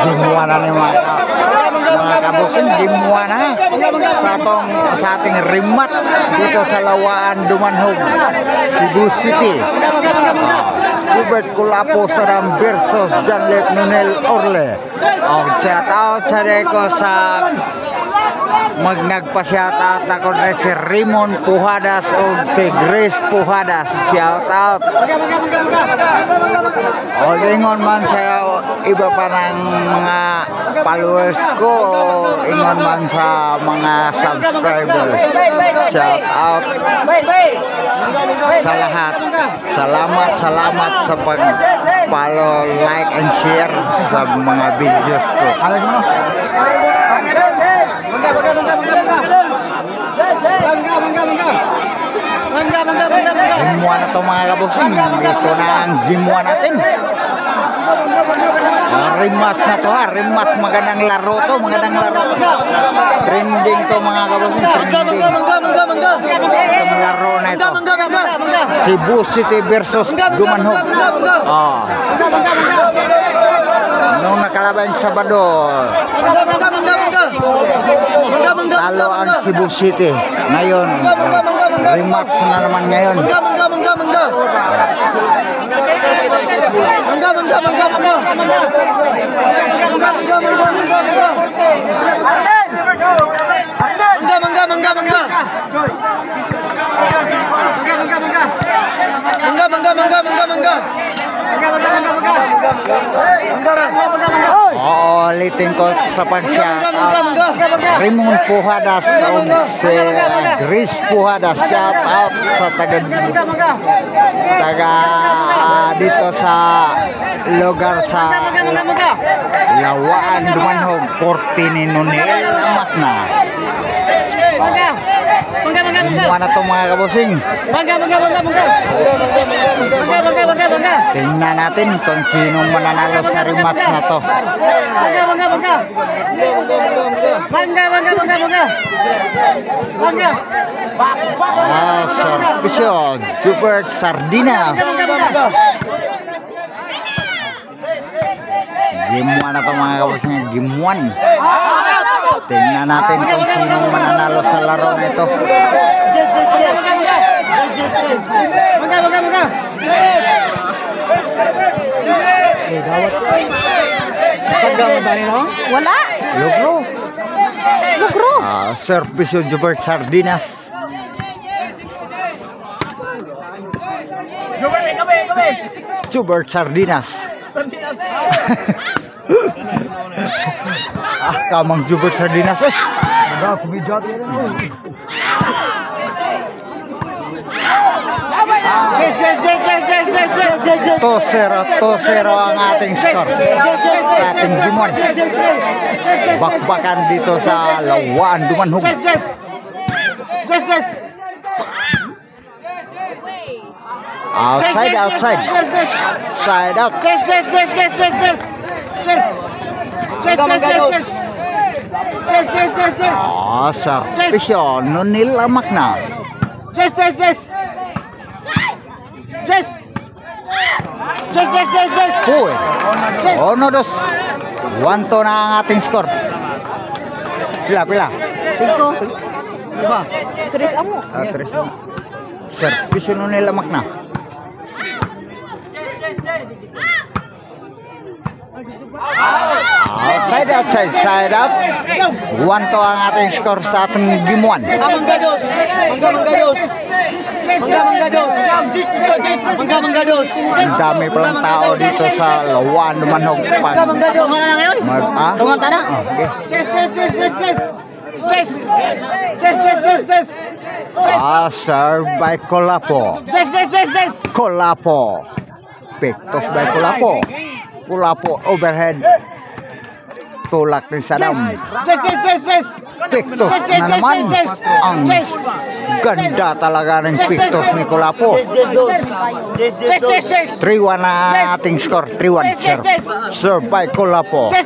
Gimuan na ni mga kabusing, gimuan na sa ating rematch dito sa Lawaan Dumanhog, Cebu City. Jubert Colapo Saram versus Janlet Nunel Orle. Shout out sa deko sa magnagpa-shout out ako na si Raymond Pujadas o si Grace Pujadas. Shout out. O ingon man sa iba pa ng mga followers ko, ingon man sa mga subscribers. Shout out sa lahat. Salamat sa pag-follow, like and share sa mga videos ko. Gimuan na to mga kabusing. Dito na ang gimuan natin. Rematch na to ha. Rematch, magandang laro to. Trending to mga kabusing. Trending. Itong laro na ito. Cebu City versus Dumanhog. Nung nakalaban Sabado, talo ang Cebu City. Ngayon, rematch na naman ngayon. Ulitin ko sa pag-shout out Raymond Pujadas o si Grace Pujadas. Shout out sa taga dito sa lugar sa Lawaan Dumanhog, Korte ni Nunel Amatna. Gimuan na to mga kabusing. Tingnan natin kung sino mananalo sa rematch na to. Servisyo Jubert Sardinas. Gimuan na to mga kabusing. Gimuan. Tingnan natin kung sino mananalo sa laro na ito. Wala. Lugro. Servisyo Jubert Sardinas. Jubert Sardinas. Kamang Jubert Sardinas eh. Tosero ang ating score sa ating gimuan. Bakbakan dito sa Lawaan Dumanhog. Outside. Side out. Servisyo Nunel Amatna. Ono dos. 1-2 na ang ating score. Pila? 5. Diba? 3 amo. 3 amo. Servisyo Nunel Amatna. Side out. 1-2 ang ating score sa ating gimuan. Ang dami palang tao dito sa Lawaan Dumanhog. Serve by Colapo. Pictos by Colapo overhead. Tulak ni Sadam. Pictos na naman. Ang ganda talaga ng pictos ni Colapo. 3-1 na ating score. 3-1. Serve by Colapo. 4-1.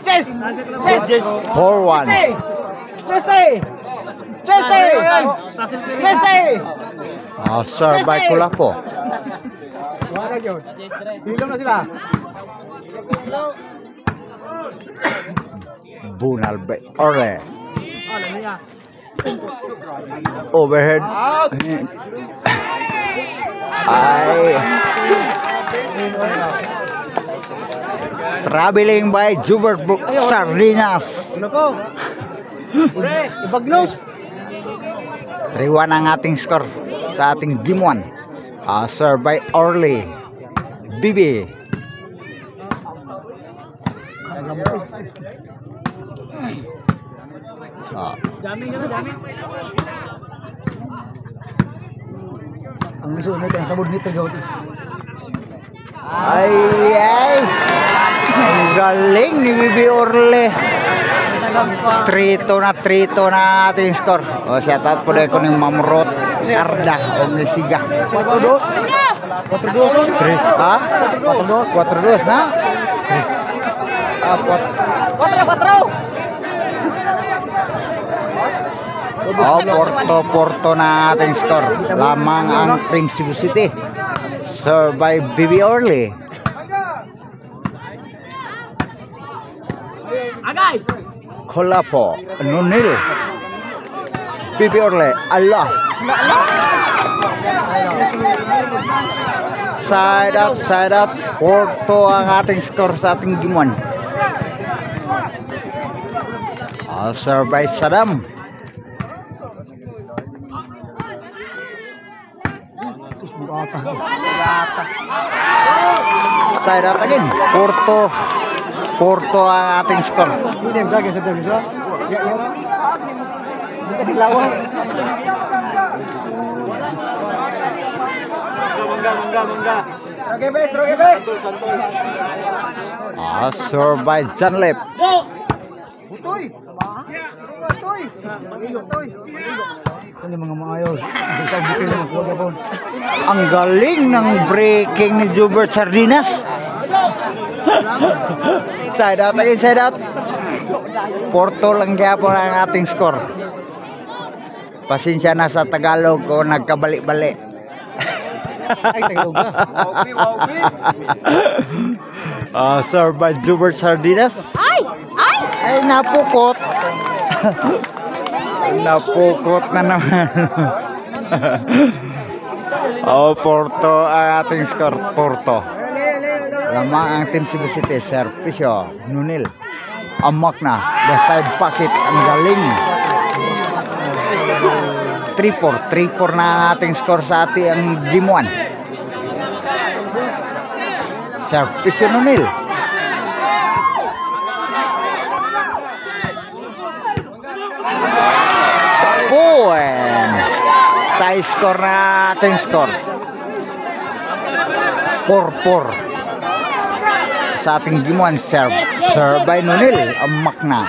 Serve by Colapo. Bunal by Orle. Overhead. Ay. Traveling by Jubert Sardinas. Ibagnos. 3-1 ang ating score sa ating game 1. Serve by Orly. Bibi. Dami. Ang gusto nito ang sabod nito jod. Ay. Ang galing ni Bibi Orly. 3-2 na ating score. Shout out po dahil ko ng Mamrot Arda o Mesiga. 4-2. 4-2. 3 4-2 na. 4 Porto na ating score. Lamang ang Team Cebu City. Serve by Bibi Orly. Agay. Kolapo, Nunil. Bibi Orly, Allah. Side up. Porto ang ating score sa ating game 1. Serve by Saddam. Side up again. Porto ang ating score. Ini yang gagal sedang bisa. Ya. Jika dilawan. Mangga. Roge be. Serve by Janlep. Butoy. Ini mga maayo. Isang butil ng kuha po. Ang galing ng breaking ni Jubert Sardinas. Side out. Porto lang kaya po ang ating score. Pasensya na sa Tagalog ko nagkabali-bali. Ay, Tagalog na. Serve by Jubert Sardinas. Ay, napukot. Napukot na naman. Porto ang ating score. Porto. Lamang ang Team Cebu City. Servisyo. Nunil. Amak na. The side pocket. Ang galing. 3-4. 3-4 na ang ating score sa ating game 1. Servisyo Nunil. Tie score na ating score. 4-4 sa ating game 1. Serve by Nunil. Amak na.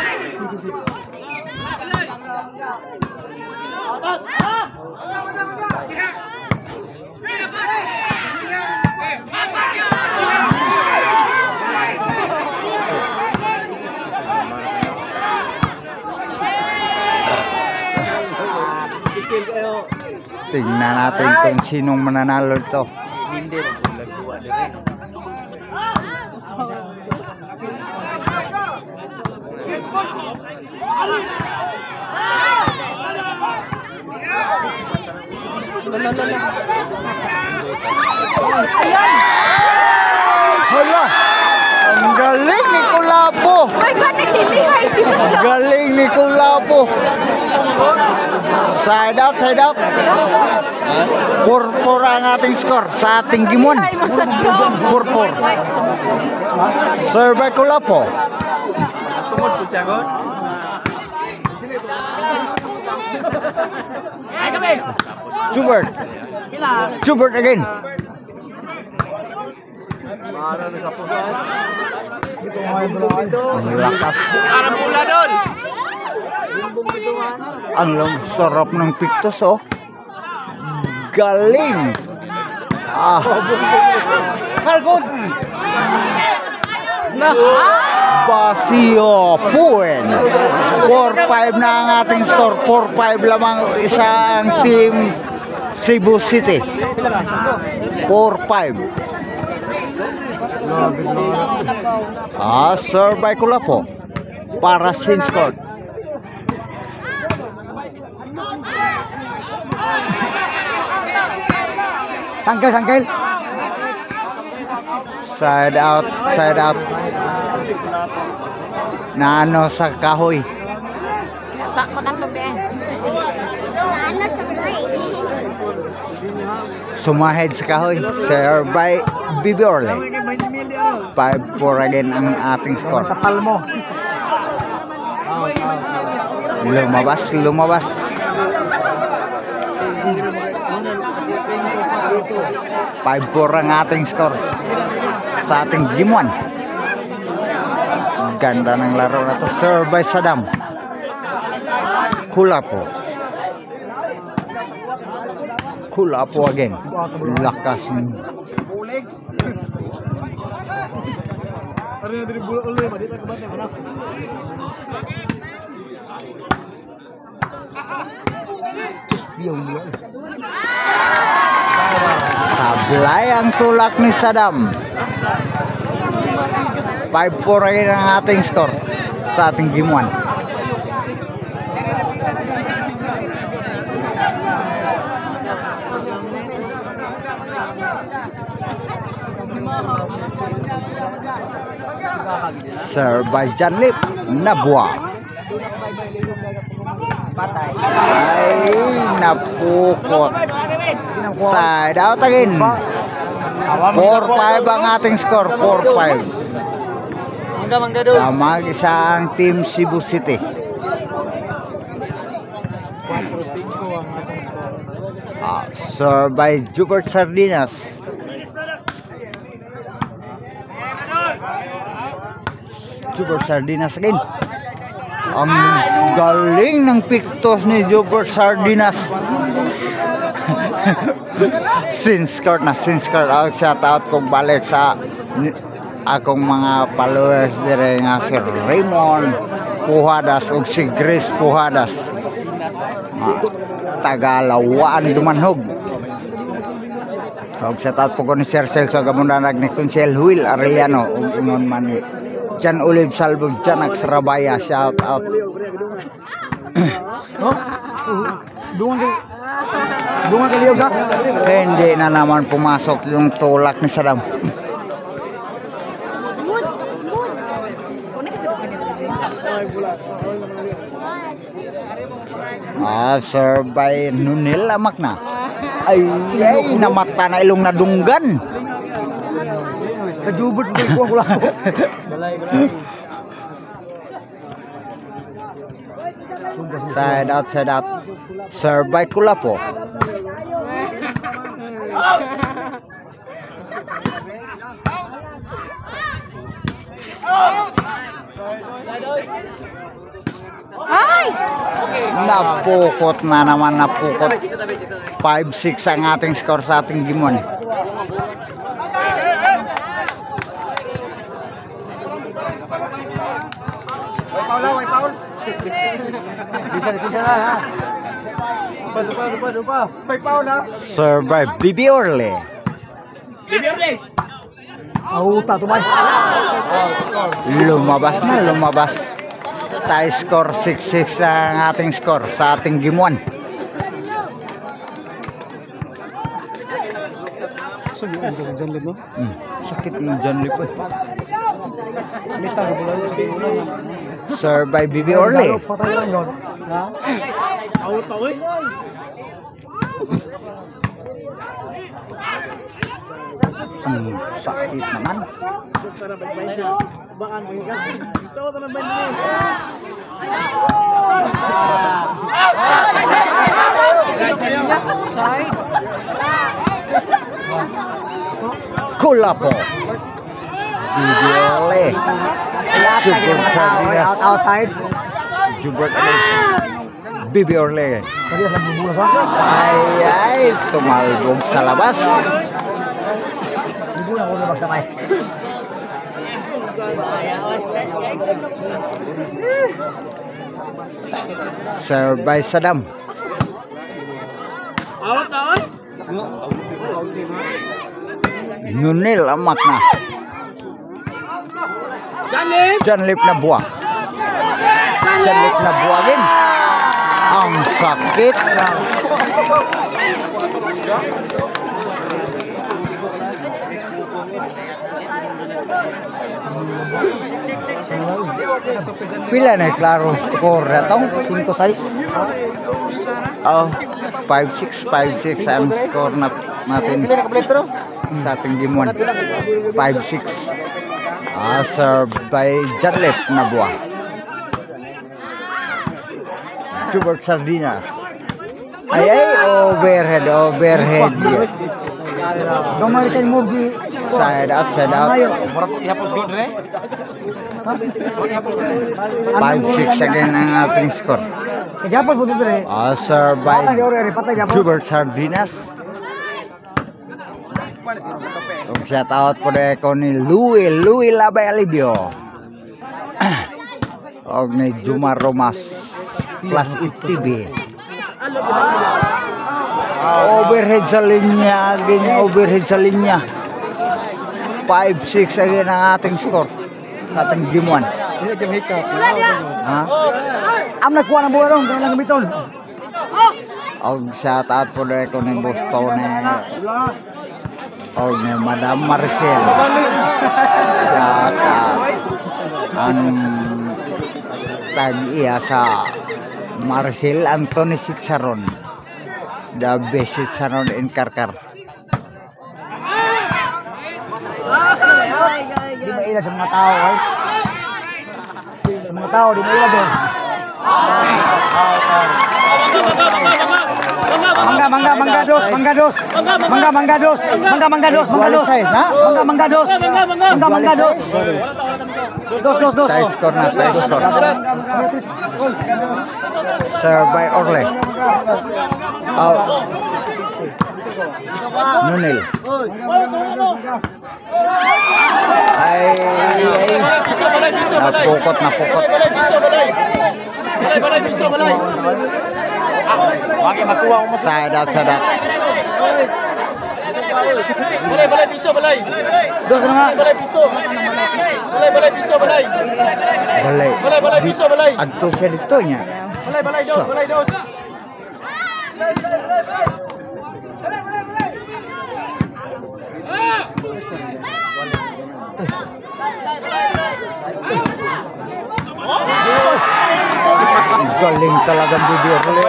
Tingnan natin kung sinong mananalo ito. Hala! Ang galing ni Kulapo! Ang galing ni Kulapo! Side out. 4-4 ang ating score sa ating game 1. 4-4. Serve by Kulapo. Jubert again. Ang lakas. Ang sarap ng pictus, oh. Galing. Basio Puen. 4-5 na ang ating score. 4-5 lamang isang team Cebu City. 4-5. Serve by Kulapo. para Sinskort. Sangkel. Side out. Naano sa kahoy. Takot ang babi. Ano sa break? Sumahid sa kahoy. Sir by Bibi Orle. 5-4 again ang ating score. Kapal mo. Lumabas. 5-4 ang ating score sa ating game 1. Ganda ng laro na to. Serve by Saddam. Kulapo again. Lakas. Sablay ang tulak ni Saddam. 5-4 again ang ating score sa ating game 1. Serve by Janlip. Nabwa. Ay, napukot. Side out again. 4-5 ang ating score. 4-5. Damag isang team Cebu City. Serve by Jubert Sardinas. Jubert Sardinas again. Ang galing ng pictos ni Jubert Sardinas. Sinskort. Shout out kong balik sa akong mga followers dire nga si Raymond Puhadas ug si Grace Puhadas. Tagalawaan Dumanhog. Og shout out po ko ni Sir Celso Gamundanag ni Kunsel Will Arellano ug ingon man ni Jan Olive Salvo Janak Sarabaya. Shout out. Dungan kaliyo ka. Hindi na naman pumasok yung tulak ni Saddam. Serve by Nunil Lamak na. Ay, namata na ilong nadunggan. Kajubot ko wala ko. Side out. Serve by Kulapo. Ay! Napukot. 5-6 ang ating score sa ating game 1. Paul. Bisa na ha. Lupa. May Paul ha. Serve by Bibi Orle. Auta tumay. Lumabas. Tie score 6-6 ang ating score sa ating game 1. Sakit ng Janlip. Serve by Bibi Orle. Sakit naman. Kulapo. Bibi Orle. Jubert Sardinas. Outside. Jubert Bibi Orle. Ay, tumalbog sa labas. Hindi na ako magsamay. Serve by Saddam. Nunil Lamak na. Janlip na buwa. Janlip na buwagin. Ang sakit. Pila na klaro score na tong 5-6. oh 5-6 ang score natin sa ating game 1. 5-6 serve by Janlip na buwa. Jubert Sardinas. Ay, overhead. Gamay kay mo gi Side out. Yapos good re. 5-6 again ang ating score. Yapos mo dire. Serve by Patay yapos. Jubert Sardinas. Shout out po ko ni Louis Labay Alibio. Og ni Juma Romas plus ITB. Overhead sa linya, ganyan overhead sa linya. 5-6 again ang ating score. Ating game 1. Ha? Am nagkuha ng buhay ron, ganun lang gamiton. Og shout out po ko ni Boston og ni Madam Marcel. Shout out ang tag-iya sa Marcel Anthony Sitsaron. The best Sitsaron in Karkar. Di mailan sa mga tao ay. Sa mga tao di mailan doon. Mangga dos. Mangga dos. Dos. Tie score na, tie score. Serve by Orle. Out. Nunil. Ay. Napukot. Sadat. Balay piso. Dos na nga. Balay piso. Balay piso. Agto siya dito niya. Balay dos. Galing talagang Bibi Orle.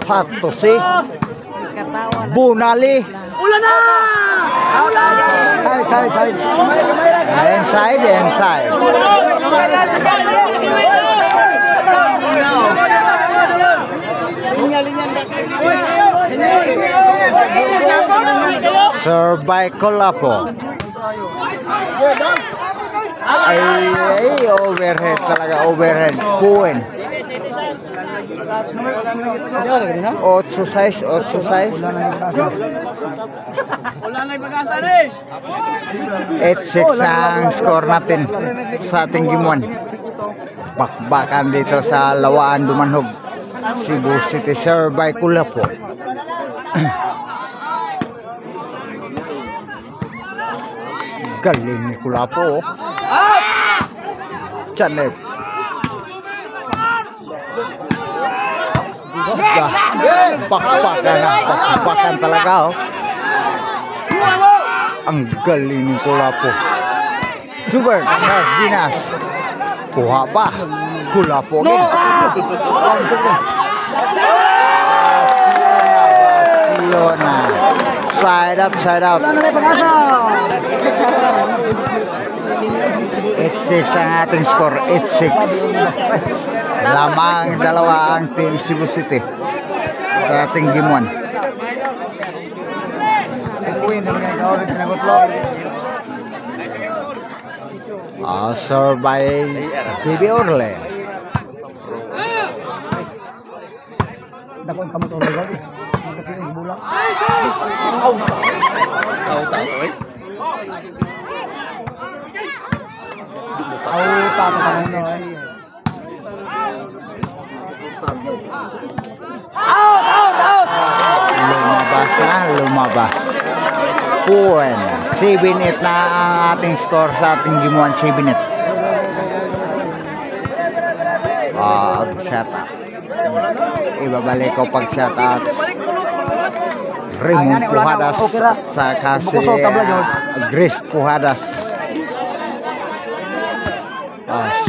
Pato si Bunali. Ulan na! Inside. Serve by Colapo. Ay, overhead talaga, overhead. Puwen. 8-6. Wala na ipag-asa rin! 8-6 ang score natin sa ating game 1. Bakbakan dito sa Lawaan Dumanhog. Cebu City, serve by Colapo. Galing ni Colapo. Janlip. Bakbakan talaga oh. Ang galing ni Colapo. Jubert Sardinas. Kuha pa. Colapo again. Barcelona. Side out. 8-6 ang ating score. 8-6. Lamang dalawa ang team Cebu City sa ating game 1. Serve by Bibi Orle. Dako ang kamot Orle gawin. Magkapiling bola. Lumabas. Puwen. 7-8 na ang ating score sa ating game 1, 7-8. Shut up. Ibabalik ko pag shut out. Raymond Pujadas saka si Grace Pujadas.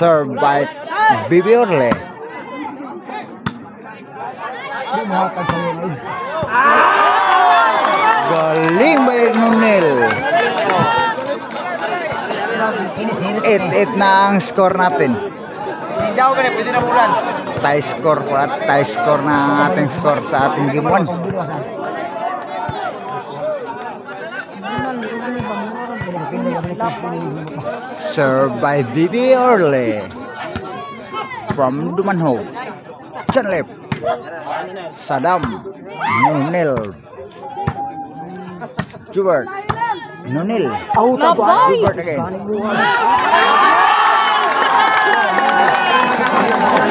Served by Bibi Orle. Galing ba Nunel? 8-8 na ang score natin. Daw ka na, pwede na bulan. Tie score na ang ating score sa ating game 1. Served by Bibi Orle from Dumanhog. Chanlep Saddam Nunel Jubert Nunel Jubert again.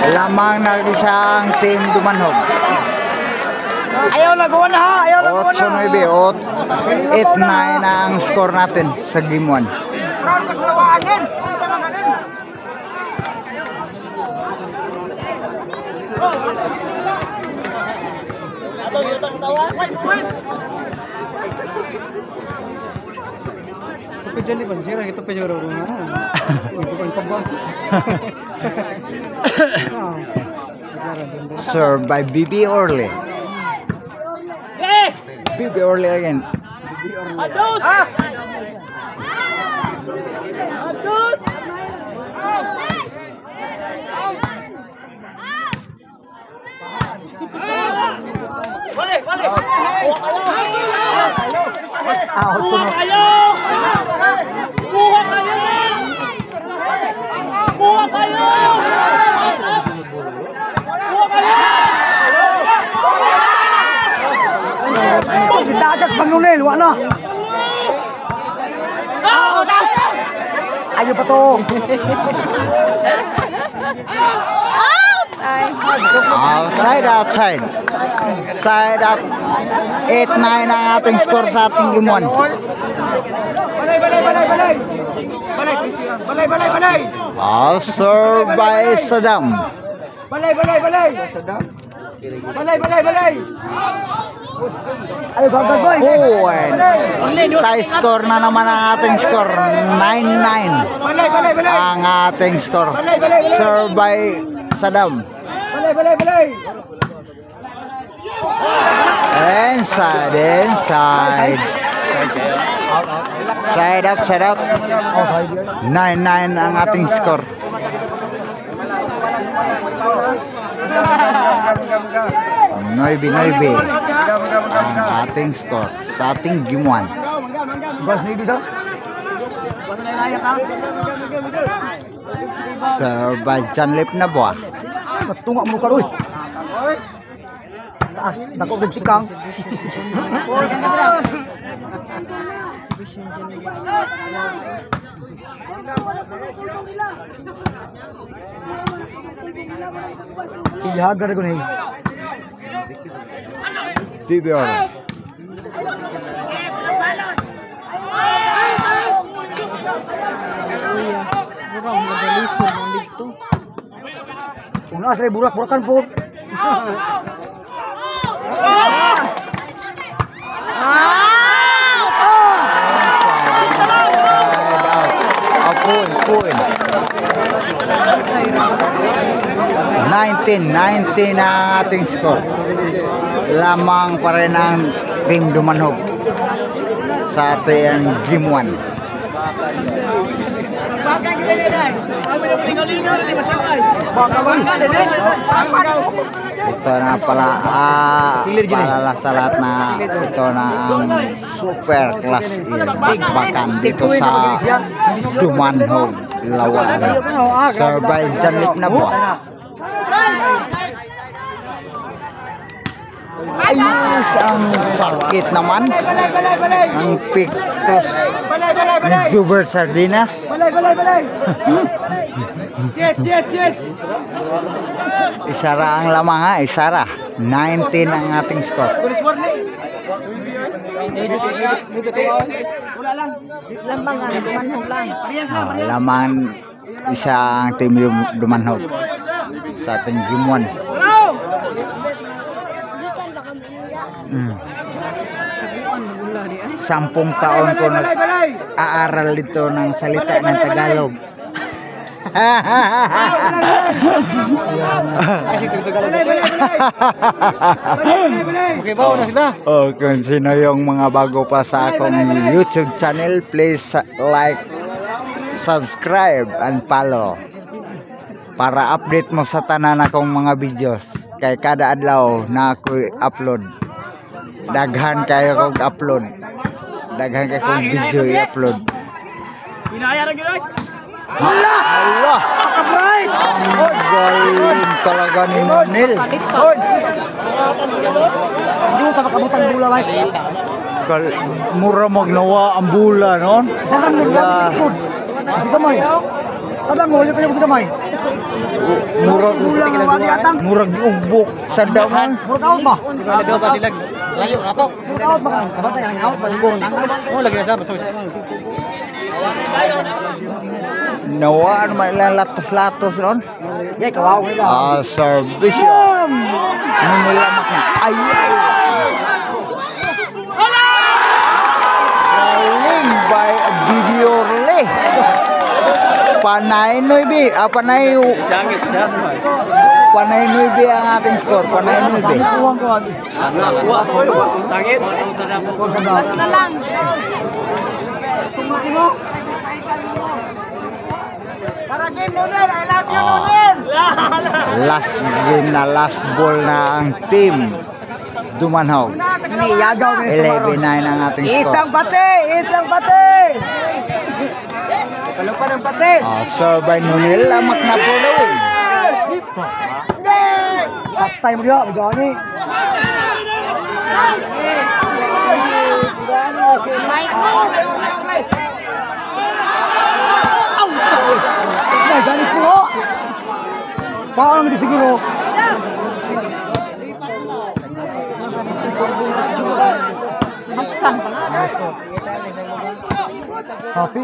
Lamang na isang team Dumanhog. Ayaw laguan na ha! Ayaw laguan na! 8-9 na ang score natin sa game 1. Tupid dyan di ba? Sira, tupid dyan rin. Ang kabang. Served by Bibi Orle. Bibi Orle again. Adus! Adus! Balik! Balik! Kuha kayo! Kuha kayo! Kuha kayo! Kuha kayo! Kita ajak Bang Nunel, wak na! Ayo pa to! Outside. Side out. 8-9 ang ating score sa ating game 1. Balay! Served by Saddam. Balay! Ayo gagal boy! Tie score na naman ang ating score. 9-9 Balay! ang ating score. Served by Saddam. Balay! Inside. Side out. 9-9 ang ating score. Noibi ang ating score sa ating game 1. Bas na isa? Served by Janlip na buwa. Tungak mo ka roy. Taas, dako og sikang. Iyagar ko ni. Bibi Orle. Murang madalisun ang dito. Kung nasa rin burak-burakan po. Point. 19 ang ating score. Lamang pa rin ang team Dumanhog sa ating game 1. Ito na pala paalala sa lahat na ito na ang super class bakbakan dito sa Dumanhog Lawan. Served by Janlip na buwan. Ayos ang sakit naman. Ang pictus ni Jubert Sardinas. Balay! Yes! Isara ang lamang ha, isara. 19 ang ating score. Lambang nga, manhog lang. Lamang isang team Dumanhog sa ating game 1. Kabuan, magula di ay. 10 taon ko nag-aaral dito ng salita ng Tagalog. Oh, kung sino yung mga bago pa sa akong YouTube channel, please like, subscribe, and follow para update mo sa tanan akong mga videos. Kay kada adlaw na ako upload. Daghan kayo kong upload. Daghan kayo kong video i-upload. Binaya na ginoy. Allah! Ang galing talaga ni Nonel. Hindi ka makabutang bula ba? Mura magnawa ang bula noon. Sadang mo lang likod. Si gamay. Sadang mo ulit kayo si gamay. Murag Bula nga wagi atang. murag ubok sa daman. Murag out ba? Daw ba sila? Layo na to. Murag out ba? Kabantay ang out ba? Oh, lagi na sa basta. Nawaan man ilang latos-latos noon. Yay, kawaw nila. Service yun. Nunilamak na. Ay, ay. Galing by a video relay. Panay Nuibi. Panay Nuibi ang ating score. Panay Nuibi. Tuwang ko. Sangit. Last na lang. Last game na last ball na ang team Dumanhog. Niyagaw na 11-9 ang ating score. Isang pati! Isang pati! Kalupan ng pati! Sir by Nunil, lamak na po daw eh. Patay mo diya, magani. Ay, gani po! Paano hindi siguro? Hapsan pa nga. Happy?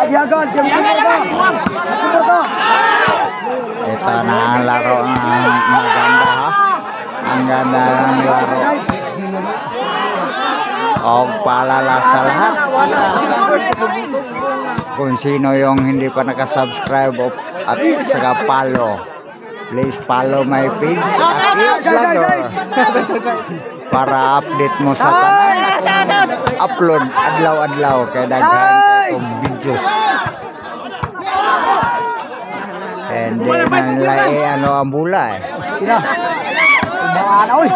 Ayagan, diyan mo ka. Ito na ang laro ng maganda ha. Ang ganda ng laro. O paalala sa lahat. Kung sino yung hindi pa nakasubscribe at saka follow, please follow my page Akib Vlogger para update mo sa tanan upload adlaw-adlaw kay daghan kong videos. And then nanlay ano ang bula eh. Ina. Umaan oy.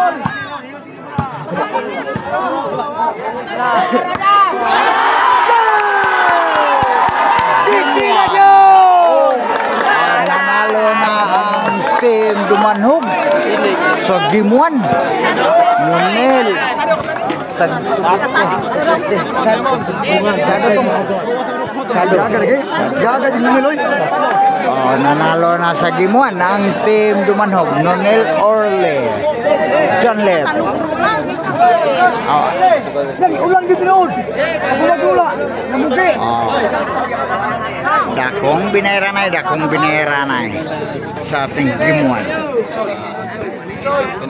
Titira yun! Nanalo na ang team Dumanhog sa game 1. Nunel. Gaga lagi. Gaga si Nuneloy. Nanalo na sa game 1 ang team Dumanhog. Nunel Orle. John Lep. Ulang dito noon. Gula-gula. Namugi. Dakong binayaranay sa ating game 1.